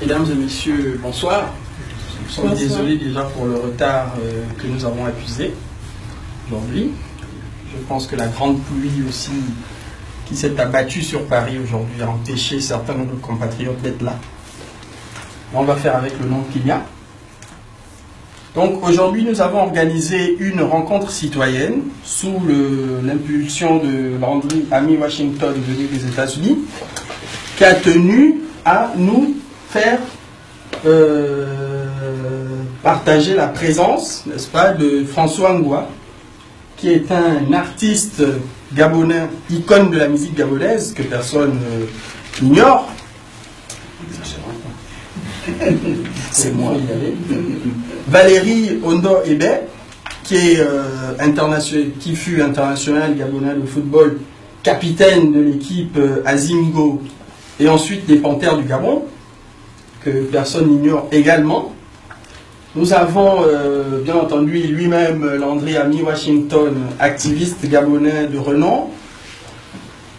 Mesdames et messieurs, bonsoir. Nous sommes désolés déjà pour le retard que nous avons accusé aujourd'hui. Je pense que la grande pluie aussi qui s'est abattue sur Paris aujourd'hui a empêché certains de nos compatriotes d'être là. On va faire avec le nom qu'il y a. Donc aujourd'hui, nous avons organisé une rencontre citoyenne sous l'impulsion de Landry Amy Washington venu des États-Unis, qui a tenu à nous faire partager la présence, n'est-ce pas, de François Ngwa, qui est un artiste gabonais, icône de la musique gabonaise, que personne n'ignore. C'est moi, il y avait. Valérie Ondo Ebe, qui est qui fut international gabonais de football, capitaine de l'équipe Azingo, et ensuite des Panthères du Gabon, que personne n'ignore également. Nous avons bien entendu lui-même Landry Amy Washington, activiste gabonais de renom,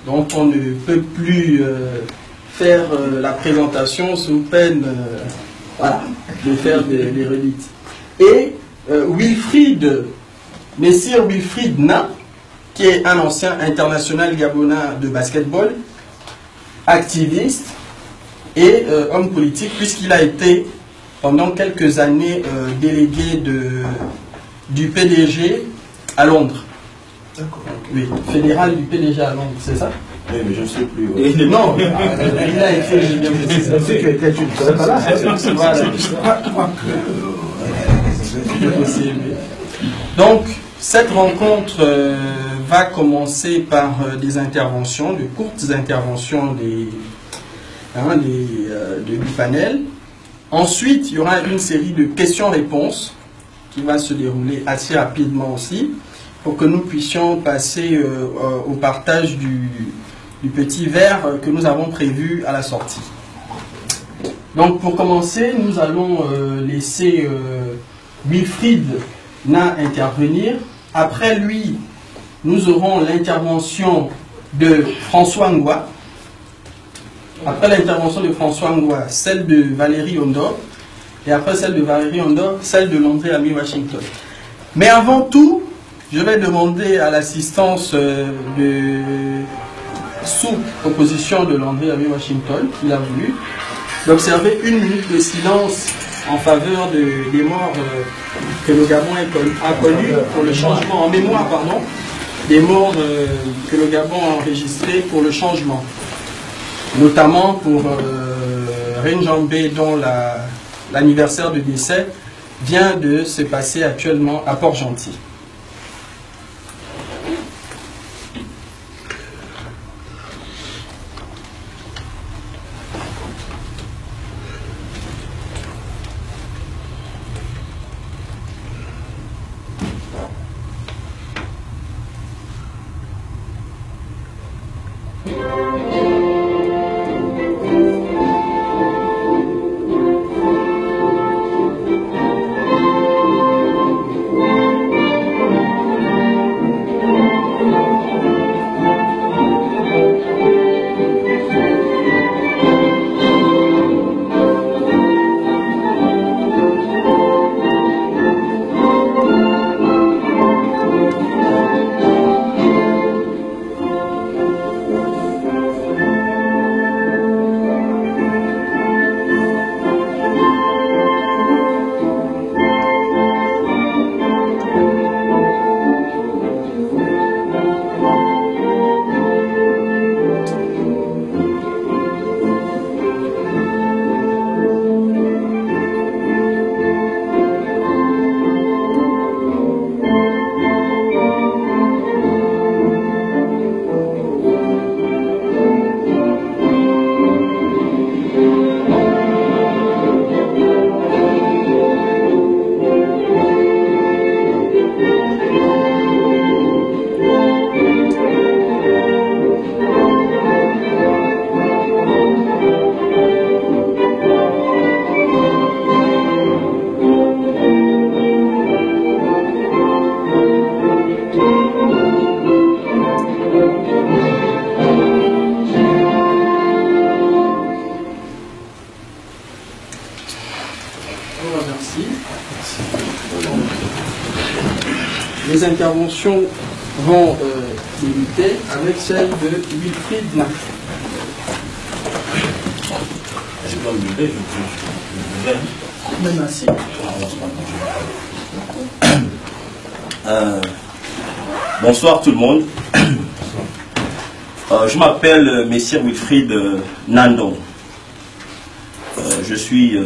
dont on ne peut plus faire la présentation sous peine voilà, de faire des reliques. Et Wilfried, Messire Wilfried Na, qui est un ancien international gabonais de basketball, activiste et homme politique, puisqu'il a été pendant quelques années délégué du PDG à Londres. D'accord. Oui, fédéral du PDG à Londres, c'est ça? Oui, mais je ne sais plus. Et non, il a été, c'est que tu ne serais pas là. Donc, cette rencontre va commencer par des interventions, de courtes interventions du panel. Ensuite, il y aura une série de questions-réponses qui va se dérouler assez rapidement aussi, pour que nous puissions passer au partage du petit verre que nous avons prévu à la sortie. Donc, pour commencer, nous allons laisser Wilfried Na intervenir. Après lui, nous aurons l'intervention de François Ngwa. Après l'intervention de François Ngwa, celle de Valérie Ondo. Et après celle de Valérie Ondo, celle de Landry Amy Washington. Mais avant tout, je vais demander à l'assistance sous proposition de Landry Amy Washington, qu'il a voulu, d'observer 1 minute de silence en faveur des morts que le Gabon a connus pour le changement, en mémoire, pardon, des morts que le Gabon a enregistrés pour le changement. Notamment pour Renjambé, dont l'anniversaire de décès vient de se passer actuellement à Port-Gentil. Les interventions vont débuter avec celle de Wilfried Nack. Je dois me lever, je Même assis. Bonsoir tout le monde. Je m'appelle Messire Wilfried Nandon. Je suis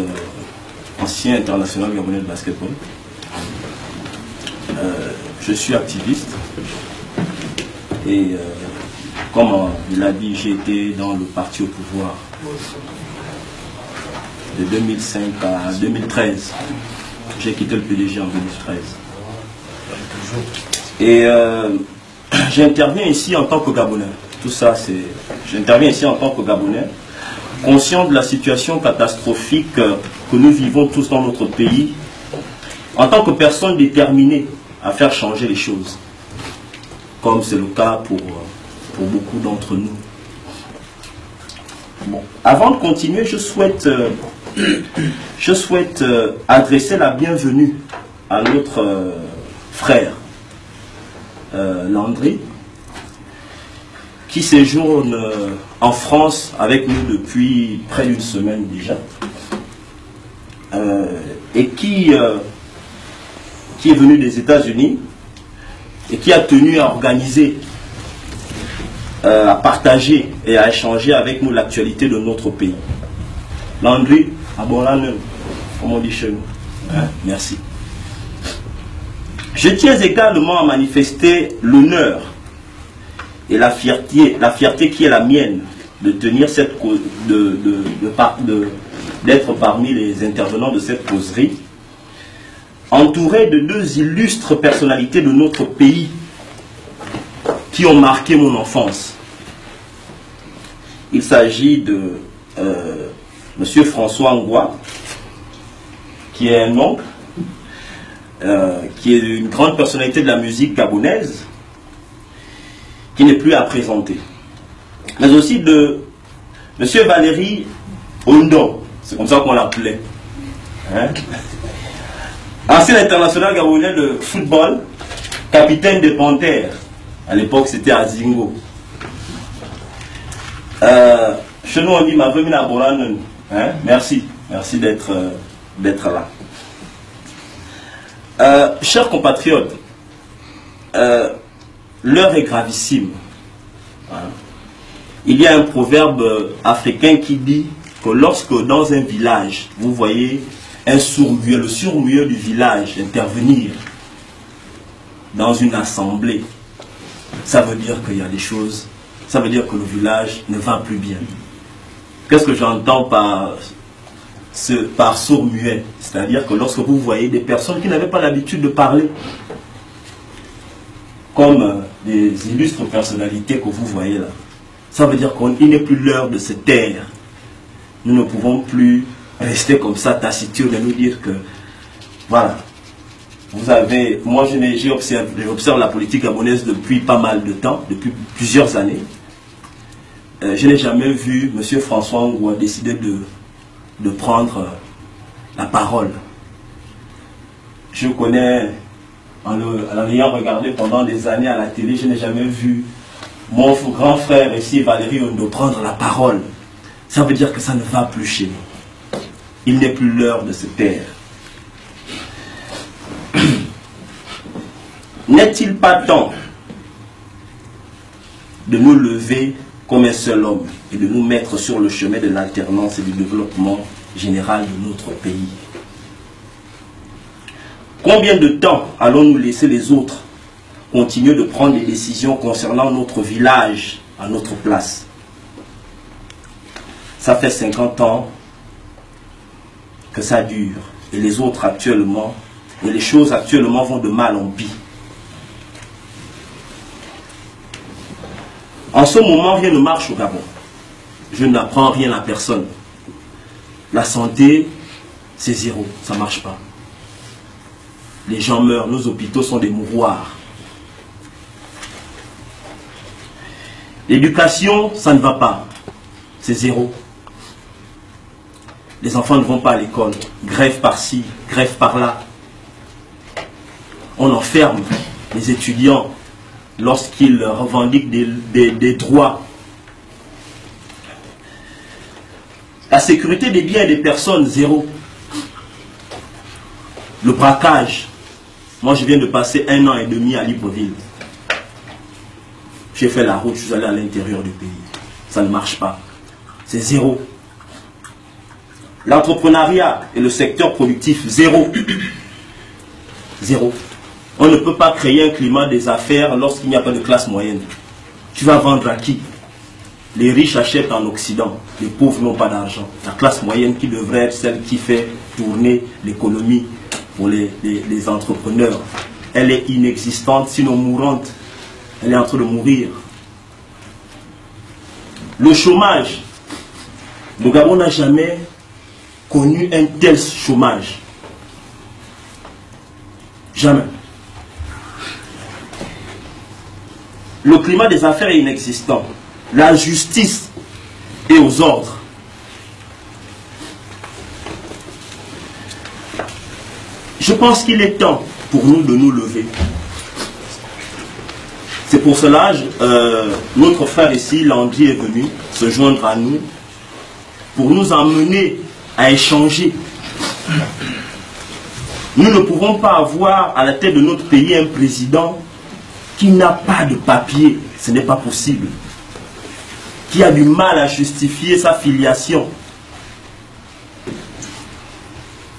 ancien international gabonais de basketball. Je suis activiste et comme il a dit, j'ai été dans le parti au pouvoir de 2005 à 2013. J'ai quitté le PDG en 2013. Et j'interviens ici en tant que Gabonais. Tout ça, c'est... J'interviens ici en tant que Gabonais, conscient de la situation catastrophique que nous vivons tous dans notre pays, en tant que personne déterminée à faire changer les choses, comme c'est le cas pour beaucoup d'entre nous. Bon. Avant de continuer, je souhaite adresser la bienvenue à notre frère Landry, qui séjourne en France avec nous depuis près d'une semaine déjà, et qui est venu des États-Unis et qui a tenu à organiser, à partager et à échanger avec nous l'actualité de notre pays. Landry, abonne, comme on dit chez nous. Hein? Merci. Je tiens également à manifester l'honneur et la fierté qui est la mienne de tenir cette cause, d'être parmi les intervenants de cette causerie, entouré de deux illustres personnalités de notre pays qui ont marqué mon enfance. Il s'agit de M. François Ngwa, qui est un oncle, qui est une grande personnalité de la musique gabonaise, qui n'est plus à présenter. Mais aussi de M. Valérie Ondo, c'est comme ça qu'on l'appelait. Hein? Ancien international gabonais de football, capitaine des Panthères. À l'époque, c'était à Zingo. Chez nous, on dit ma famille n'a pas. Merci. Merci d'être là. Chers compatriotes, l'heure est gravissime. Il y a un proverbe africain qui dit que lorsque dans un village, vous voyez un sourd-muet, le sourd-muet du village intervenir dans une assemblée, ça veut dire qu'il y a des choses, ça veut dire que le village ne va plus bien. Qu'est-ce que j'entends par sourd-muet? C'est-à-dire que lorsque vous voyez des personnes qui n'avaient pas l'habitude de parler, comme des illustres personnalités que vous voyez là, ça veut dire qu'il n'est plus l'heure de se taire. Nous ne pouvons plus rester comme ça, taciturnes, et nous dire que, voilà, vous avez, moi j'observe la politique gabonaise depuis pas mal de temps, depuis plusieurs années. Je n'ai jamais vu M. François Ngwa décider de prendre la parole. Je connais, en l'ayant regardé pendant des années à la télé, je n'ai jamais vu mon grand frère ici, Valérie Ondo, prendre la parole. Ça veut dire que ça ne va plus chez nous. Il n'est plus l'heure de se taire. N'est-il pas temps de nous lever comme un seul homme et de nous mettre sur le chemin de l'alternance et du développement général de notre pays? Combien de temps allons-nous laisser les autres continuer de prendre des décisions concernant notre village à notre place? Ça fait 50 ans que ça dure. Et les autres actuellement, et les choses actuellement vont de mal en pis. En ce moment, rien ne marche au Gabon. Je n'apprends rien à personne. La santé, c'est zéro, ça ne marche pas. Les gens meurent, nos hôpitaux sont des mouroirs. L'éducation, ça ne va pas. C'est zéro. Les enfants ne vont pas à l'école. Grève par-ci, grève par-là. On enferme les étudiants lorsqu'ils revendiquent des droits. La sécurité des biens et des personnes, zéro. Le braquage. Moi, je viens de passer 1 an et demi à Libreville. J'ai fait la route, je suis allé à l'intérieur du pays. Ça ne marche pas. C'est zéro. L'entrepreneuriat et le secteur productif, zéro. Zéro. On ne peut pas créer un climat des affaires lorsqu'il n'y a pas de classe moyenne. Tu vas vendre à qui? Les riches achètent en Occident, les pauvres n'ont pas d'argent. La classe moyenne qui devrait être celle qui fait tourner l'économie pour les entrepreneurs, elle est inexistante, sinon mourante. Elle est en train de mourir. Le chômage. Le Gabon n'a jamais connu un tel chômage. Jamais. Le climat des affaires est inexistant. La justice est aux ordres. Je pense qu'il est temps pour nous de nous lever. C'est pour cela que notre frère ici, Landry, est venu se joindre à nous pour nous emmener à échanger. Nous ne pouvons pas avoir à la tête de notre pays un président qui n'a pas de papier. Ce n'est pas possible. Qui a du mal à justifier sa filiation.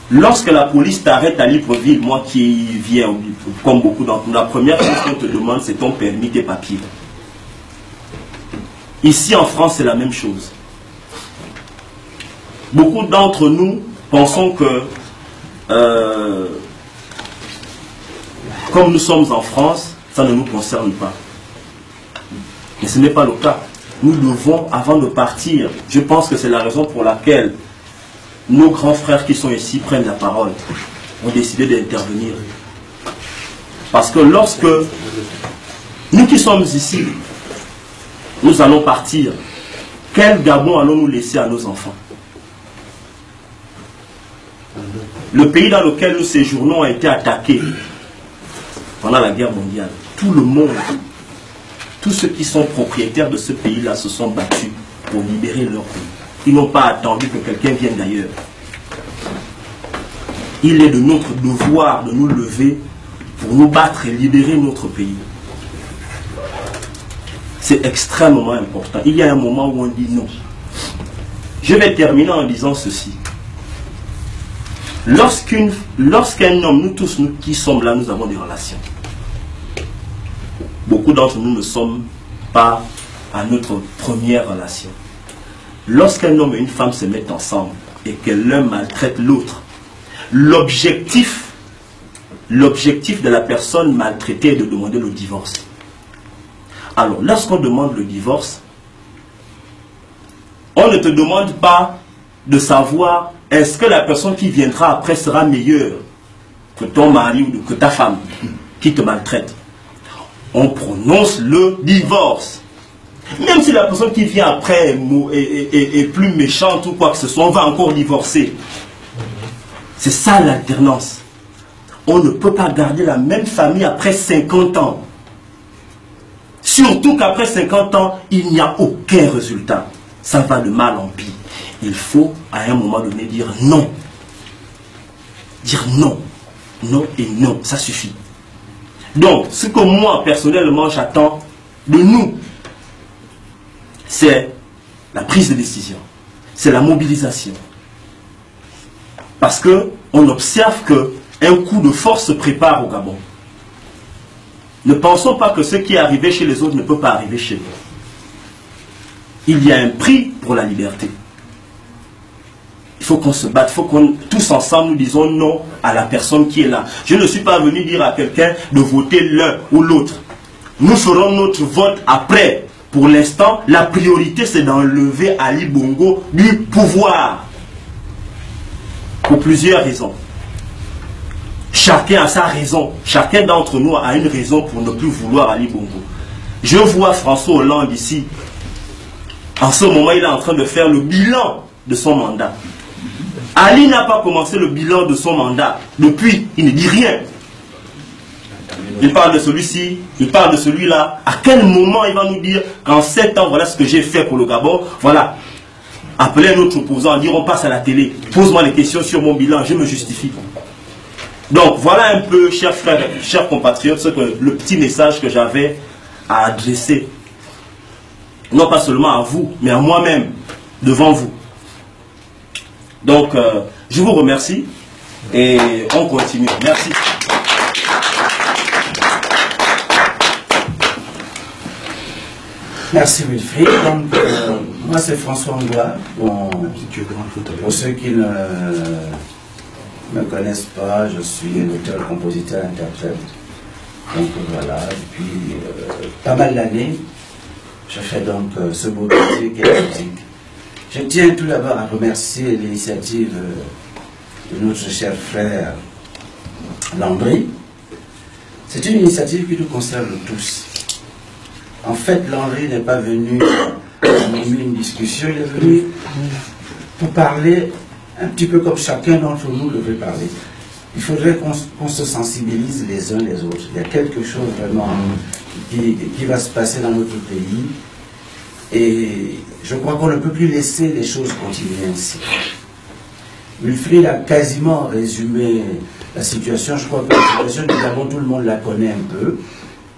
Lorsque la police t'arrête à Libreville, moi qui viens, comme beaucoup d'entre nous, la première chose qu'on te demande, c'est ton permis, tes papiers. Ici en France, c'est la même chose. Beaucoup d'entre nous pensons que, comme nous sommes en France, ça ne nous concerne pas. Mais ce n'est pas le cas. Nous devons, avant de partir, je pense que c'est la raison pour laquelle nos grands frères qui sont ici prennent la parole, ont décidé d'intervenir. Parce que lorsque nous qui sommes ici, nous allons partir, quel Gabon allons-nous laisser à nos enfants? Le pays dans lequel nous séjournons a été attaqué pendant la guerre mondiale. Tout le monde, tous ceux qui sont propriétaires de ce pays-là se sont battus pour libérer leur pays. Ils n'ont pas attendu que quelqu'un vienne d'ailleurs. Il est de notre devoir de nous lever pour nous battre et libérer notre pays. C'est extrêmement important. Il y a un moment où on dit non. Je vais terminer en disant ceci. Lorsqu'un homme, nous tous nous qui sommes là, nous avons des relations. Beaucoup d'entre nous ne sommes pas à notre première relation. Lorsqu'un homme et une femme se mettent ensemble et que l'un maltraite l'autre, l'objectif de la personne maltraitée est de demander le divorce. Alors, lorsqu'on demande le divorce, on ne te demande pas de savoir est-ce que la personne qui viendra après sera meilleure que ton mari ou que ta femme qui te maltraite. On prononce le divorce. Même si la personne qui vient après est plus méchante ou quoi que ce soit, on va encore divorcer. C'est ça l'alternance. On ne peut pas garder la même famille après 50 ans. Surtout qu'après 50 ans, il n'y a aucun résultat. Ça va de mal en pis. Il faut à un moment donné dire non. Dire non. Non et non, ça suffit. Donc, ce que moi, personnellement, j'attends de nous, c'est la prise de décision. C'est la mobilisation. Parce qu'on observe qu'un coup de force se prépare au Gabon. Ne pensons pas que ce qui est arrivé chez les autres ne peut pas arriver chez nous. Il y a un prix pour la liberté. Il faut qu'on se batte, il faut qu'on tous ensemble nous disons non à la personne qui est là. Je ne suis pas venu dire à quelqu'un de voter l'un ou l'autre. Nous ferons notre vote après. Pour l'instant, la priorité c'est d'enlever Ali Bongo du pouvoir. Pour plusieurs raisons. Chacun a sa raison. Chacun d'entre nous a une raison pour ne plus vouloir Ali Bongo. Je vois François Hollande ici. En ce moment, il est en train de faire le bilan de son mandat. Ali n'a pas commencé le bilan de son mandat. Depuis, il ne dit rien. il parle de celui-ci, il parle de celui-là. À quel moment il va nous dire qu'en 7 ans, voilà ce que j'ai fait pour le Gabon, voilà. Appeler un autre opposant, dire on passe à la télé, pose-moi les questions sur mon bilan, je me justifie. Donc voilà un peu, chers frères, chers compatriotes, le petit message que j'avais à adresser. Non pas seulement à vous, mais à moi-même, devant vous. Donc, je vous remercie et on continue. Merci. Merci Wilfried. Donc, moi c'est François Angois. Bon, pour ceux qui ne me connaissent pas, je suis auteur, compositeur, interprète. Donc voilà, depuis pas mal d'années, je fais donc ce beau métier qui est la musique. Je tiens tout d'abord à remercier l'initiative de notre cher frère Landry. C'est une initiative qui nous concerne tous. En fait, Landry n'est pas venu animer une discussion, il est venu pour parler un petit peu comme chacun d'entre nous devrait parler. Il faudrait qu'on se sensibilise les uns les autres. Il y a quelque chose vraiment qui va se passer dans notre pays. Et je crois qu'on ne peut plus laisser les choses continuer ainsi. Wilfried a quasiment résumé la situation. Je crois que la situation du Gabon, tout le monde la connaît un peu.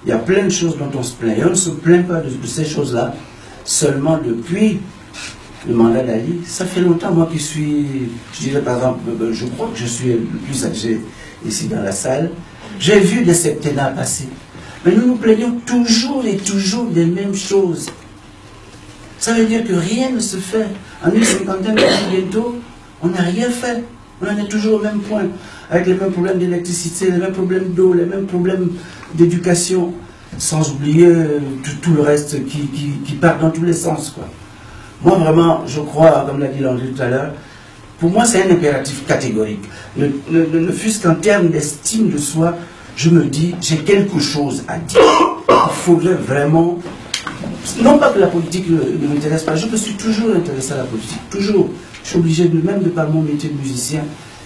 Il y a plein de choses dont on se plaint. Et on ne se plaint pas de ces choses-là seulement depuis le mandat d'Ali. Ça fait longtemps, moi qui suis, je dirais par exemple, je crois que je suis le plus âgé ici dans la salle. J'ai vu des septennats passer. Mais nous nous plaignons toujours et toujours des mêmes choses. Ça veut dire que rien ne se fait. En une cinquantaine d'années bientôt, on n'a rien fait. On en est toujours au même point, avec les mêmes problèmes d'électricité, les mêmes problèmes d'eau, les mêmes problèmes d'éducation, sans oublier tout le reste qui part dans tous les sens, quoi. Moi, vraiment, je crois, comme l'a dit Landry tout à l'heure, pour moi, c'est un impératif catégorique. Ne fût-ce qu'en termes d'estime de soi, je me dis, j'ai quelque chose à dire. Il faudrait vraiment... Non pas que la politique ne m'intéresse pas, je me suis toujours intéressé à la politique, toujours. Je suis obligé, même de par mon métier de musicien,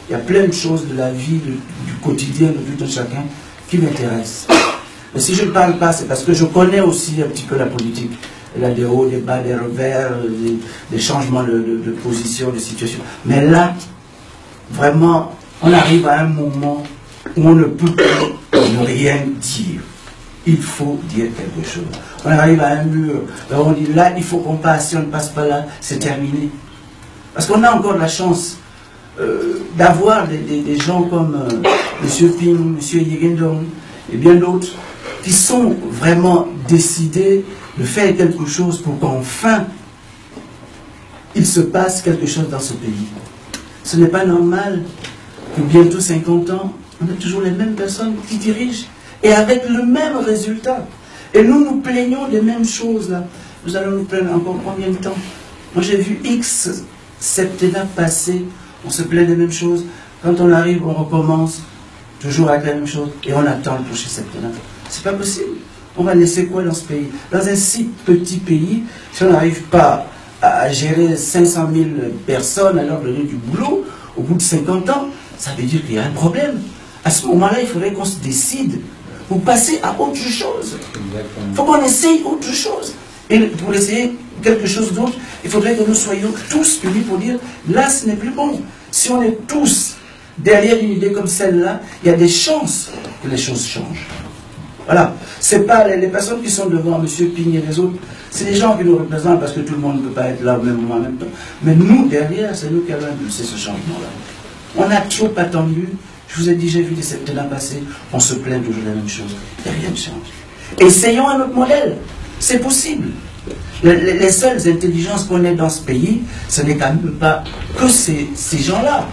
il y a plein de choses de la vie, du quotidien de tout un chacun qui m'intéressent. Mais si je ne parle pas, c'est parce que je connais aussi un petit peu la politique. Elle a des hauts, des bas, des revers, des changements de position, de situation. Mais là, vraiment, on arrive à un moment où on ne peut plus ne rien dire. Il faut dire quelque chose. On arrive à un mur, on dit là, il faut qu'on passe, si on ne passe pas là, c'est terminé. Parce qu'on a encore la chance d'avoir des gens comme M. Ping, M. Yegendong et bien d'autres qui sont vraiment décidés de faire quelque chose pour qu'enfin il se passe quelque chose dans ce pays. Ce n'est pas normal que bientôt 50 ans, on a toujours les mêmes personnes qui dirigent et avec le même résultat. Et nous nous plaignons des mêmes choses là. Nous allons nous plaindre encore combien de temps? Moi j'ai vu X septennats passer, on se plaint des mêmes choses. Quand on arrive, on recommence, toujours avec la même chose, et on attend le prochain septennat. C'est pas possible. On va laisser quoi dans ce pays? Dans un si petit pays, si on n'arrive pas à gérer 500 000 personnes, à leur donner du boulot, au bout de 50 ans, ça veut dire qu'il y a un problème. À ce moment-là, il faudrait qu'on se décide pour passer à autre chose. Il faut qu'on essaye autre chose. Et pour essayer quelque chose d'autre, il faudrait que nous soyons tous unis pour dire, là, ce n'est plus bon. Si on est tous derrière une idée comme celle-là, il y a des chances que les choses changent. Voilà. Ce n'est pas les personnes qui sont devant M. Ping et les autres, c'est les gens qui nous représentent parce que tout le monde ne peut pas être là au même moment en même temps. Mais nous, derrière, c'est nous qui avons impulsé ce changement-là. On a trop attendu. Je vous ai dit, j'ai vu des septennats passer, on se plaint toujours des mêmes choses. Et rien ne change. Essayons un autre modèle. C'est possible. Les seules intelligences qu'on ait dans ce pays, ce n'est quand même pas que ces gens-là.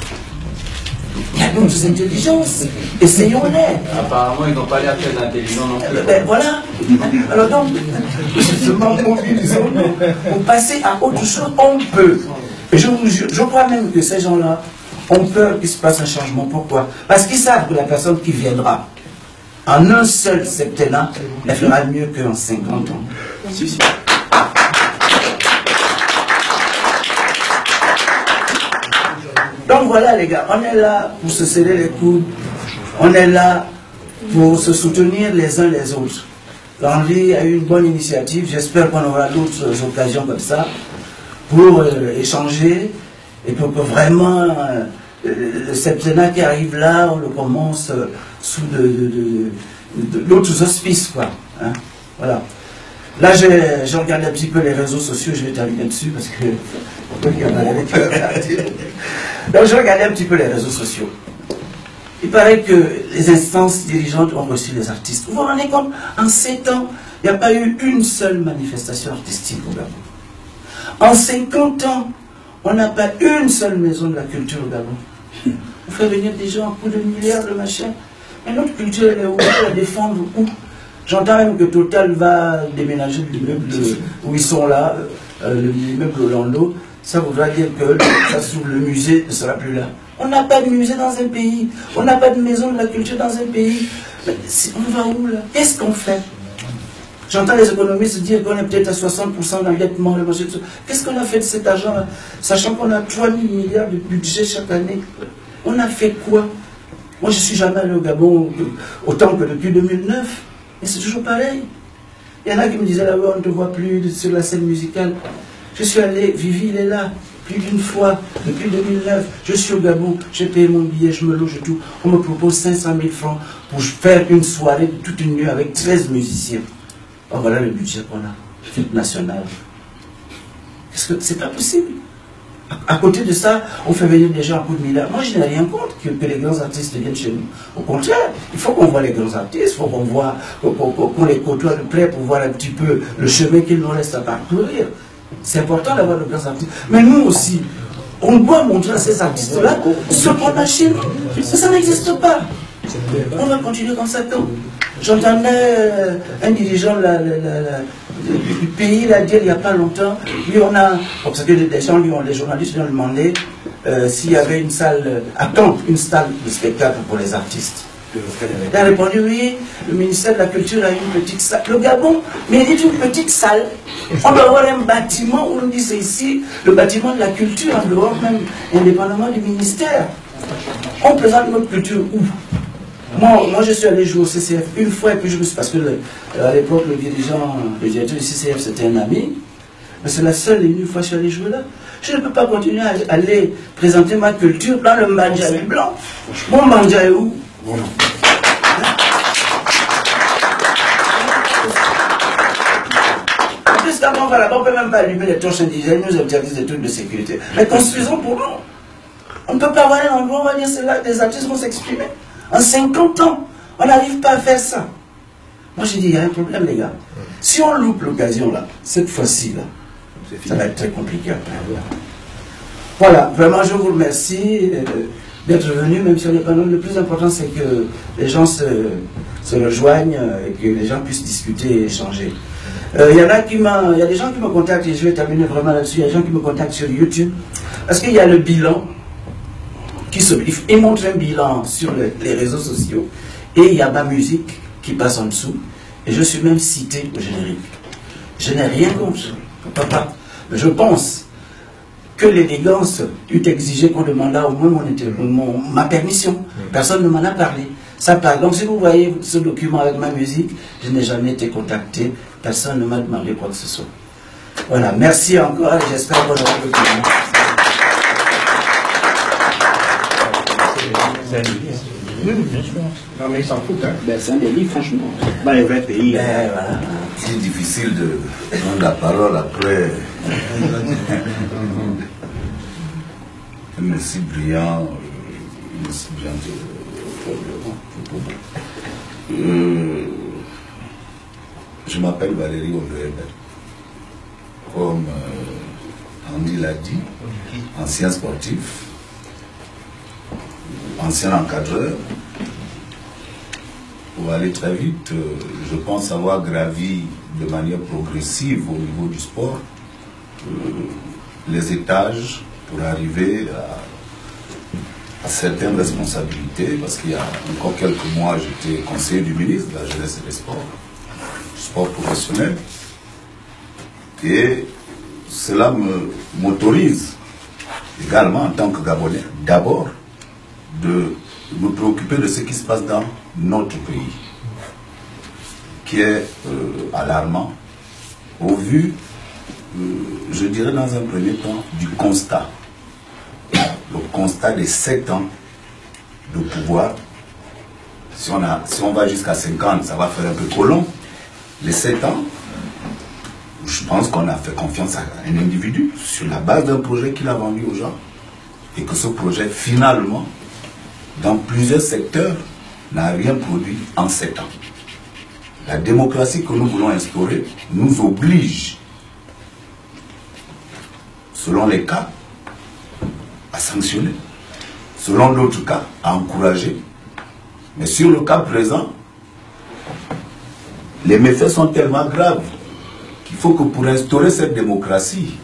Il y a d'autres intelligences. Essayons-les. Apparemment, ils n'ont pas l'air très intelligents non plus. Ben voilà. Alors donc, justement, mobilisons-nous pour passer à autre chose. On peut. Et je vous jure, je crois même que ces gens-là ont peur qu'il se passe un changement. Pourquoi? Parce qu'ils savent que la personne qui viendra, en un seul septennat, elle fera mieux qu'en 50 ans. Si, si. Donc voilà les gars, on est là pour se serrer les coudes, on est là pour se soutenir les uns les autres. L'Henri a eu une bonne initiative, j'espère qu'on aura d'autres occasions comme ça pour échanger et pour que vraiment le septennat qui arrive là, on le commence sous d'autres auspices, quoi. Hein? Voilà. Là, j'ai regardé un petit peu les réseaux sociaux, je vais terminer dessus parce que... Donc, j'ai regardé un petit peu les réseaux sociaux. Il paraît que les instances dirigeantes ont reçu les artistes. Vous vous rendez compte, en 7 ans, il n'y a pas eu une seule manifestation artistique au Gabon. En 50 ans, on n'a pas une seule maison de la culture au Gabon. On fait venir des gens à coups de milliards de machins. Mais notre culture, elle est où? À défendre où? J'entends même que Total va déménager l'immeuble où ils sont là, l'immeuble Orlando. Ça voudra dire que ça s'ouvre, le musée ne sera plus là. On n'a pas de musée dans un pays. On n'a pas de maison de la culture dans un pays. Mais on va où là? Qu'est-ce qu'on fait? J'entends les économistes dire qu'on est peut-être à 60% d'endettement. Qu'est-ce qu'on a fait de cet argent-là? Sachant qu'on a 3 000 milliards de budget chaque année. On a fait quoi? Moi, je ne suis jamais allé au Gabon autant que depuis 2009. Mais c'est toujours pareil. Il y en a qui me disaient là-bas, on ne te voit plus sur la scène musicale. Je suis allé, Vivi, il est là, plus d'une fois, depuis 2009. Je suis au Gabon, j'ai payé mon billet, je me loge et tout. On me propose 500 000 francs pour faire une soirée de toute une nuit avec 13 musiciens. Oh, voilà le budget qu'on a, fête nationale. Est-ce que c'est pas possible? À côté de ça, on fait venir des gens à coups de milliards. Moi, je n'ai rien contre que les grands artistes viennent chez nous. Au contraire, il faut qu'on voit les grands artistes, il faut qu'on voit, qu'on les côtoie de près pour voir un petit peu le chemin qu'il nous reste à parcourir. C'est important d'avoir de grands artistes. Mais nous aussi, on doit montrer à ces artistes-là ce qu'on a chez nous. Ça n'existe pas. On va continuer comme ça. J'entendais un dirigeant du pays l'a dit il n'y a pas longtemps. Lui, on a, parce que les journalistes lui ont demandé s'il y avait une salle, une salle de spectacle pour les artistes. Il a répondu oui, le ministère de la Culture a une petite salle. Le Gabon mérite une petite salle. On doit avoir un bâtiment où on dit c'est ici, le bâtiment de la culture, en dehors même, indépendamment du ministère. On présente notre culture où? Moi, je suis allé jouer au CCF une fois, et puis je me suis... Parce que à l'époque, le directeur du CCF, c'était un ami. Mais c'est la seule et une fois que je suis allé jouer là. Je ne peux pas continuer à aller présenter ma culture dans le Mandjaï blanc. Mon Mandjaï où? En plus, quand on va là-bas, on ne peut même pas allumer les torches indigènes, nous interdisent des trucs de sécurité. Mais construisons pour nous. On ne peut pas avoir un endroit où on va dire c'est là que des artistes vont s'exprimer. En 50 ans, on n'arrive pas à faire ça. Moi, j'ai dit, il y a un problème, les gars. Si on loupe l'occasion, là, cette fois-ci, là, ça va être très compliqué après. Voilà, vraiment, je vous remercie d'être venu, même si on n'est pas nombreux. Le plus important, c'est que les gens se rejoignent et que les gens puissent discuter et échanger. Il y a des gens qui me contactent, et je vais terminer vraiment là-dessus, il y a des gens qui me contactent sur YouTube, parce qu'il y a le bilan. Il montre un bilan sur les réseaux sociaux et il y a ma musique qui passe en dessous et je suis même cité au générique. Je n'ai rien contre, papa. Mais je pense que l'élégance eût exigé qu'on demandât au moins ma permission. Personne ne m'en a parlé. Ça part. Donc si vous voyez ce document avec ma musique, je n'ai jamais été contacté. Personne ne m'a demandé quoi que ce soit. Voilà, merci encore et j'espère qu'on aura le temps. C'est un délit. Oui, bien sûr. Non, mais ils s'en foutent. Hein. Ben, c'est un délit, franchement. Dans les 20 pays. Ben, voilà. C'est difficile de prendre la parole après un aussi brillant, je m'appelle Valérie Odoebel. Comme Andy l'a dit, ancien sportif, ancien encadreur. Pour aller très vite, je pense avoir gravi de manière progressive au niveau du sport les étages pour arriver à certaines responsabilités, parce qu'il y a encore quelques mois, j'étais conseiller du ministre de la Jeunesse et des Sports, du sport professionnel, et cela m'autorise également en tant que Gabonais, d'abord, de me préoccuper de ce qui se passe dans notre pays, qui est alarmant, au vu, je dirais dans un premier temps, du constat. Le constat des 7 ans de pouvoir. Si on va jusqu'à 50, ça va faire un peu trop long. Les 7 ans, je pense qu'on a fait confiance à un individu sur la base d'un projet qu'il a vendu aux gens, et que ce projet, finalement, dans plusieurs secteurs, n'a rien produit en 7 ans. La démocratie que nous voulons instaurer nous oblige, selon les cas, à sanctionner, selon d'autres cas, à encourager. Mais sur le cas présent, les méfaits sont tellement graves qu'il faut que pour instaurer cette démocratie,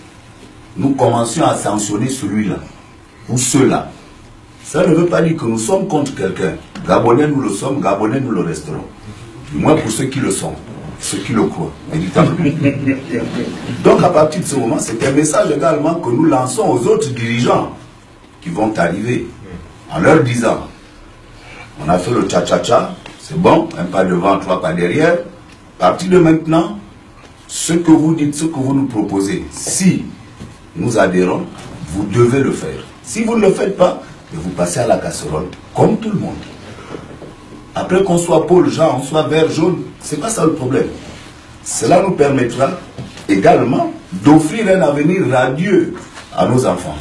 nous commencions à sanctionner celui-là ou ceux-là. Ça ne veut pas dire que nous sommes contre quelqu'un. Gabonais, nous le sommes, Gabonais, nous le resterons. Du moins pour ceux qui le sont, ceux qui le croient, véritablement. Donc à partir de ce moment, c'est un message également que nous lançons aux autres dirigeants qui vont arriver, en leur disant, on a fait le tcha-tcha-tcha, c'est bon, un pas devant, 3 pas derrière. À partir de maintenant, ce que vous dites, ce que vous nous proposez, si nous adhérons, vous devez le faire. Si vous ne le faites pas, vous passez à la casserole, comme tout le monde. Après qu'on soit pôle, Jean, on soit vert, jaune, c'est pas ça le problème. Cela nous permettra également d'offrir un avenir radieux à nos enfants,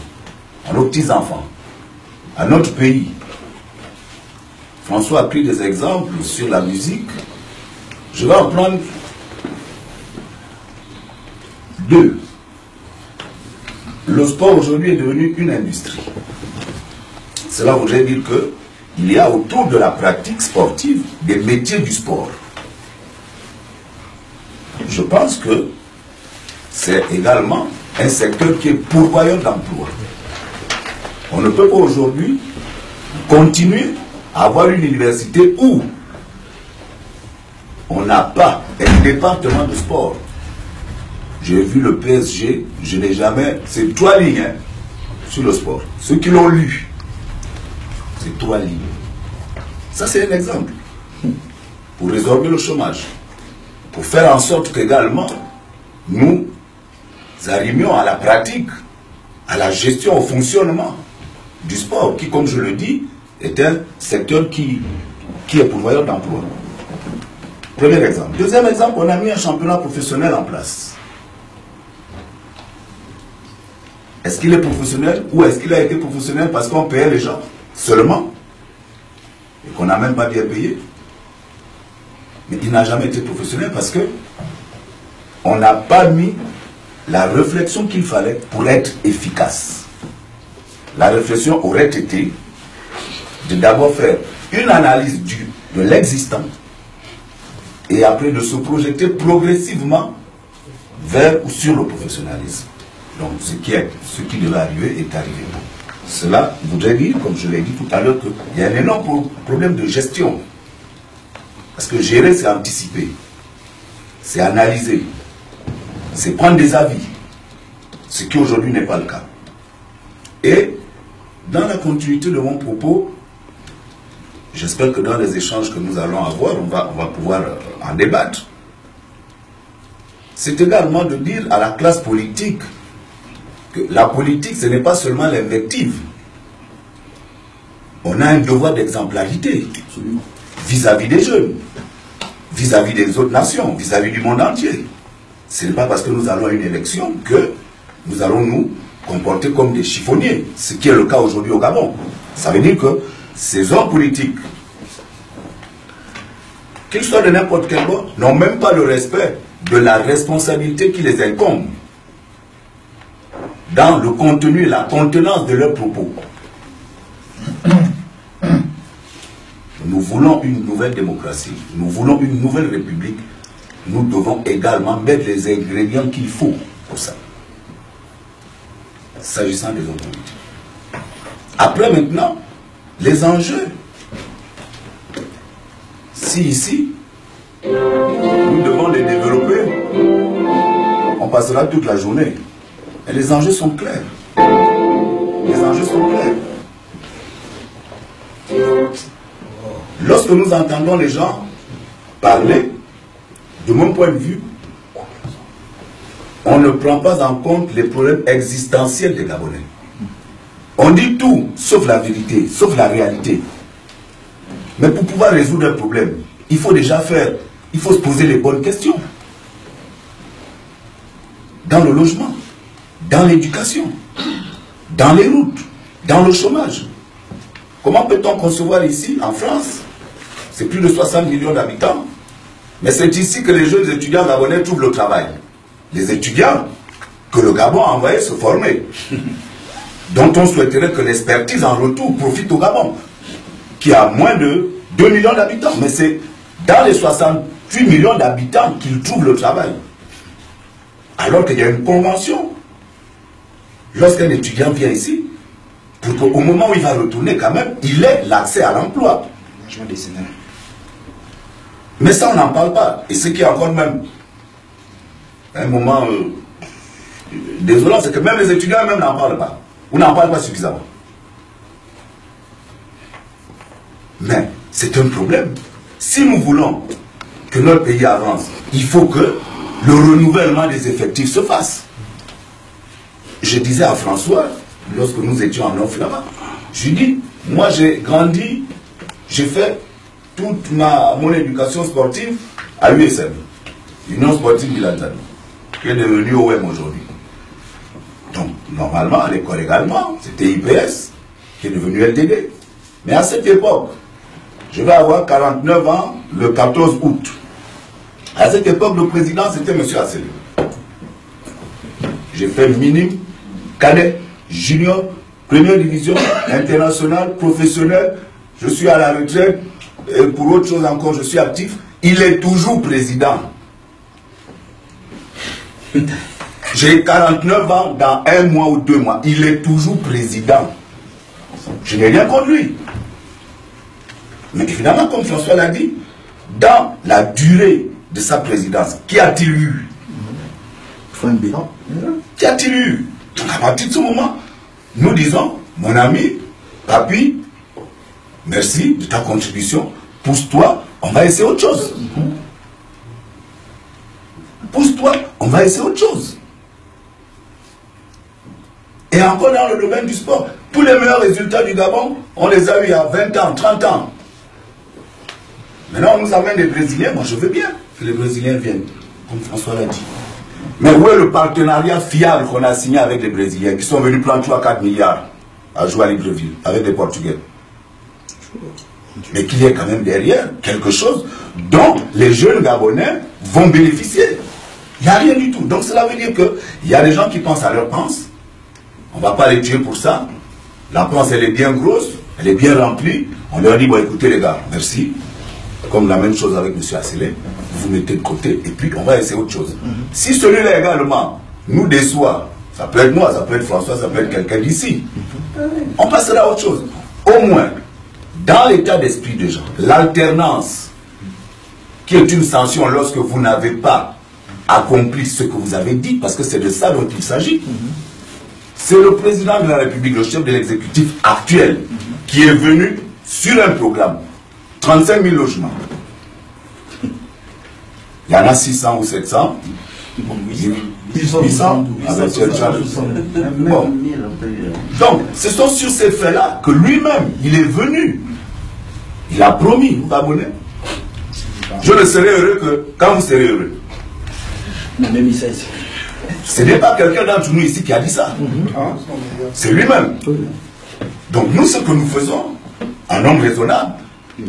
à nos petits-enfants, à notre pays. François a pris des exemples sur la musique. Je vais en prendre 2. Le sport aujourd'hui est devenu une industrie. Cela voudrait dire qu'il y a autour de la pratique sportive des métiers du sport. Je pense que c'est également un secteur qui est pourvoyeur d'emplois. On ne peut pas aujourd'hui continuer à avoir une université où on n'a pas un département de sport. J'ai vu le PSG, je n'ai jamais... C'est 3 lignes hein, sur le sport. Ceux qui l'ont lu, c'est 3 lignes. Ça, c'est un exemple. Pour résorber le chômage. Pour faire en sorte qu'également, nous arrivions à la pratique, à la gestion, au fonctionnement du sport, qui, comme je le dis, est un secteur qui est pourvoyeur d'emploi. Premier exemple. Deuxième exemple, on a mis un championnat professionnel en place. Est-ce qu'il est professionnel ou est-ce qu'il a été professionnel parce qu'on payait les gens seulement et qu'on n'a même pas bien payé? Mais il n'a jamais été professionnel parce que on n'a pas mis la réflexion qu'il fallait pour être efficace. La réflexion aurait été de d'abord faire une analyse de l'existant et après de se projeter progressivement vers ou sur le professionnalisme. Donc ce qui devait arriver est arrivé. Cela voudrait dire, comme je l'ai dit tout à l'heure, qu'il y a un énorme problème de gestion. Parce que gérer, c'est anticiper, c'est analyser, c'est prendre des avis, ce qui aujourd'hui n'est pas le cas. Et dans la continuité de mon propos, j'espère que dans les échanges que nous allons avoir, on va pouvoir en débattre. C'est également de dire à la classe politique que la politique, ce n'est pas seulement l'invective. On a un devoir d'exemplarité vis-à-vis des jeunes, vis-à-vis des autres nations, vis-à-vis du monde entier. Ce n'est pas parce que nous allons à une élection que nous allons nous comporter comme des chiffonniers, ce qui est le cas aujourd'hui au Gabon. Ça veut dire que ces hommes politiques, qu'ils soient de n'importe quel bord, n'ont même pas le respect de la responsabilité qui les incombe dans le contenu et la contenance de leurs propos. Nous voulons une nouvelle démocratie, nous voulons une nouvelle république. Nous devons également mettre les ingrédients qu'il faut pour ça. S'agissant des hommes politiques. Après maintenant, les enjeux. Si ici, nous devons les développer, on passera toute la journée. Et les enjeux sont clairs. Les enjeux sont clairs. Lorsque nous entendons les gens parler, de mon point de vue, on ne prend pas en compte les problèmes existentiels des Gabonais. On dit tout, sauf la vérité, sauf la réalité. Mais pour pouvoir résoudre un problème, il faut déjà il faut se poser les bonnes questions. Dans le logement, dans l'éducation, dans les routes, dans le chômage. Comment peut-on concevoir ici, en France, c'est plus de 60 millions d'habitants, mais c'est ici que les jeunes étudiants gabonais trouvent le travail. Les étudiants que le Gabon a envoyés se former, dont on souhaiterait que l'expertise en retour profite au Gabon, qui a moins de 2 millions d'habitants. Mais c'est dans les 68 millions d'habitants qu'ils trouvent le travail. Alors qu'il y a une convention. Lorsqu'un étudiant vient ici, pour qu'au moment où il va retourner quand même, il ait l'accès à l'emploi. Mais ça, on n'en parle pas. Et ce qui est encore même un moment désolant, c'est que même les étudiants même n'en parlent pas. Ou n'en parlent pas suffisamment. Mais c'est un problème. Si nous voulons que notre pays avance, il faut que le renouvellement des effectifs se fasse. Je disais à François, lorsque nous étions en off là-bas, je lui dis, moi j'ai grandi, j'ai fait toute mon éducation sportive à USM, Union Sportive Bilatane, qui est devenue OM aujourd'hui. Donc, normalement, à l'école également, c'était IPS, qui est devenu LDD. Mais à cette époque, je vais avoir 49 ans le 14 août. À cette époque, le président, c'était M. Asseli. J'ai fait minime, cadet, junior, première division, international, professionnel. Je suis à la retraite. Et pour autre chose encore, je suis actif. Il est toujours président. J'ai 49 ans dans 1 mois ou 2 mois. Il est toujours président. Je n'ai rien contre lui. Mais évidemment, comme François l'a dit, dans la durée de sa présidence, qui a-t-il eu? Il faut un bilan. Qui a-t-il eu? Donc à partir de ce moment, nous disons, mon ami, papy, merci de ta contribution, pousse-toi, on va essayer autre chose. Pousse-toi, on va essayer autre chose. Et encore dans le domaine du sport, tous les meilleurs résultats du Gabon, on les a eu il y a 20 ans, 30 ans. Maintenant, on nous amène des Brésiliens, moi je veux bien que les Brésiliens viennent, comme François l'a dit. Mais où est le partenariat fiable qu'on a signé avec les Brésiliens qui sont venus prendre 3-4 milliards à jouer à Libreville avec des Portugais? Mais qu'il y ait quand même derrière quelque chose dont les jeunes Gabonais vont bénéficier. Il n'y a rien du tout. Donc cela veut dire qu'il y a des gens qui pensent à leur panse. On ne va pas les tuer pour ça. La panse, elle est bien grosse, elle est bien remplie. On leur dit, bon écoutez les gars, merci. Comme la même chose avec M. Asseli, vous mettez de côté et puis on va essayer autre chose. Si celui-là également nous déçoit, ça peut être moi, ça peut être François, ça peut être quelqu'un d'ici, on passera à autre chose. Au moins, dans l'état d'esprit des gens, l'alternance, qui est une sanction lorsque vous n'avez pas accompli ce que vous avez dit, parce que c'est de ça dont il s'agit. C'est le président de la République, le chef de l'exécutif actuel, qui est venu sur un programme. 35 000 logements. Il y en a 600 ou 700. 800 avec bon. Donc, ce sont sur ces faits-là que lui-même, il est venu. Il a promis, vous abonnez. Je ne serai heureux que quand vous serez heureux. Ce n'est pas quelqu'un d'entre nous ici qui a dit ça. C'est lui-même. Donc, nous, ce que nous faisons, en homme raisonnable,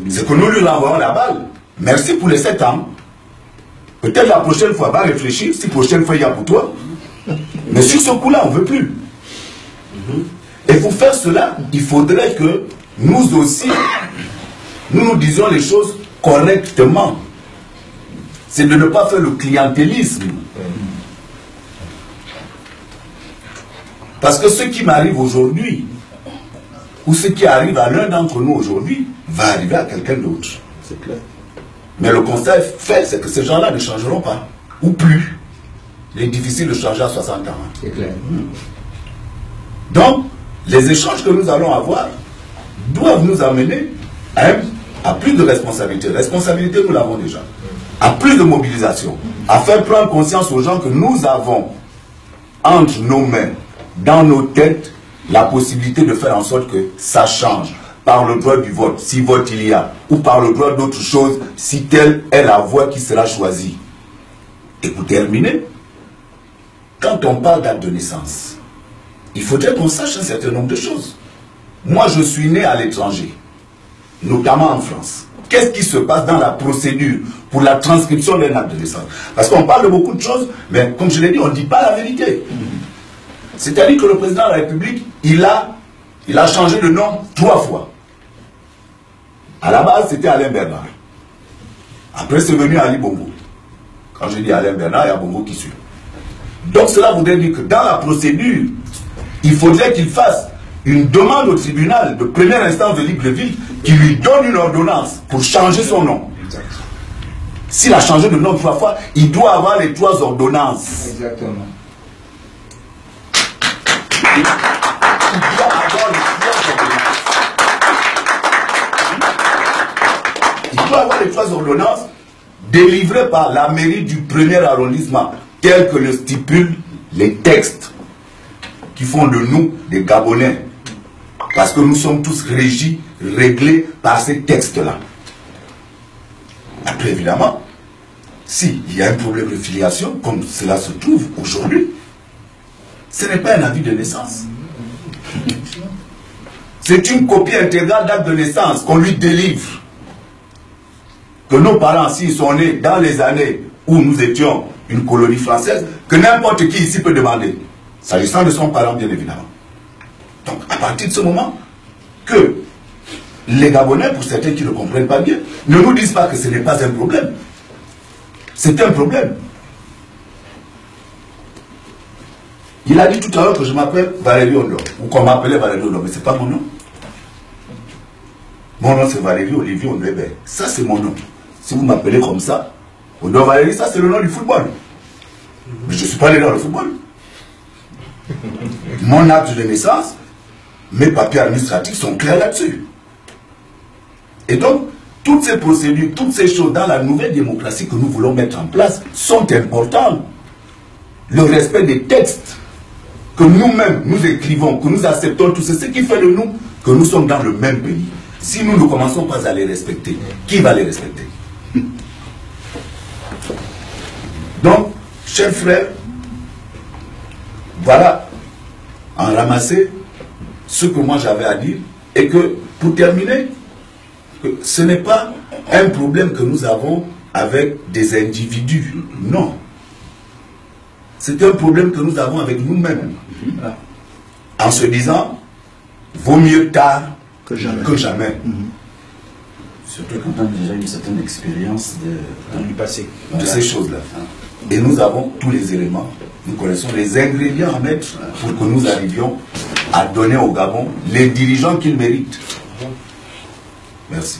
c'est que nous lui renvoyons la balle. Merci pour les 7 ans. Peut-être la prochaine fois, va réfléchir. Si la prochaine fois, il y a pour toi. Mais sur ce coup-là, on ne veut plus. Et pour faire cela, il faudrait que nous aussi, nous disions les choses correctement. C'est de ne pas faire le clientélisme. Parce que ce qui m'arrive aujourd'hui, ou ce qui arrive à l'un d'entre nous aujourd'hui, va arriver à quelqu'un d'autre. C'est clair. Mais le constat fait, c'est que ces gens-là ne changeront pas. Ou plus. Il est difficile de changer à 60 ans. C'est clair. Donc, les échanges que nous allons avoir doivent nous amener à plus de responsabilité. Responsabilité, nous l'avons déjà. À plus de mobilisation. À faire prendre conscience aux gens que nous avons entre nos mains, dans nos têtes, la possibilité de faire en sorte que ça change. Par le droit du vote, si vote il y a, ou par le droit d'autre chose, si telle est la voie qui sera choisie. Et pour terminer, quand on parle date de naissance, il faudrait qu'on sache un certain nombre de choses. Moi, je suis né à l'étranger, notamment en France. Qu'est-ce qui se passe dans la procédure pour la transcription d'un acte de naissance? Parce qu'on parle de beaucoup de choses, mais comme je l'ai dit, on ne dit pas la vérité. C'est-à-dire que le président de la République, il a changé de nom 3 fois. À la base, c'était Alain Bernard. Après, c'est venu Ali Bongo. Quand je dis Alain Bernard, il y a Bongo qui suit. Donc cela voudrait dire que dans la procédure, il faudrait qu'il fasse une demande au tribunal de première instance de Libreville qui lui donne une ordonnance pour changer son nom. S'il a changé de nom 3 fois, il doit avoir les 3 ordonnances. Exactement. Il doit avoir les 3 ordonnances. Il doit avoir les 3 ordonnances délivrées par la mairie du 1er arrondissement, tel que le stipulent les textes qui font de nous des Gabonais. Parce que nous sommes tous régis, réglés par ces textes-là. Après, évidemment, s'il y a un problème de filiation, comme cela se trouve aujourd'hui, ce n'est pas un avis de naissance. C'est une copie intégrale d'acte de naissance qu'on lui délivre. Que nos parents, s'ils sont nés dans les années où nous étions une colonie française, que n'importe qui ici peut demander. S'agissant de son parent, bien évidemment. Donc, à partir de ce moment, que les Gabonais, pour certains qui ne comprennent pas bien, ne nous disent pas que ce n'est pas un problème. C'est un problème. Il a dit tout à l'heure que je m'appelle Valérie Ondo, ou qu'on m'appelait Valérie Ondo, mais ce n'est pas mon nom. Mon nom c'est Valérie Olivier Ondebert. Ça c'est mon nom. Si vous m'appelez comme ça, Ondo Valérie, ça c'est le nom du football. Mais je ne suis pas né dans le football. Mon acte de naissance, mes papiers administratifs sont clairs là-dessus. Et donc, toutes ces procédures, toutes ces choses dans la nouvelle démocratie que nous voulons mettre en place sont importantes. Le respect des textes que nous-mêmes nous écrivons, que nous acceptons, tout c'est ce qui fait de nous que nous sommes dans le même pays. Si nous ne commençons pas à les respecter, qui va les respecter? Donc, chers frères, voilà, en ramasser ce que moi j'avais à dire, et que, pour terminer, que ce n'est pas un problème que nous avons avec des individus, non. C'est un problème que nous avons avec nous-mêmes. En se disant, vaut mieux tard que jamais. Surtout quand on a déjà une certaine expérience du passé. De ces choses-là. Et nous avons tous les éléments, nous connaissons les ingrédients à mettre pour que nous arrivions à donner au Gabon les dirigeants qu'il mérite. Merci.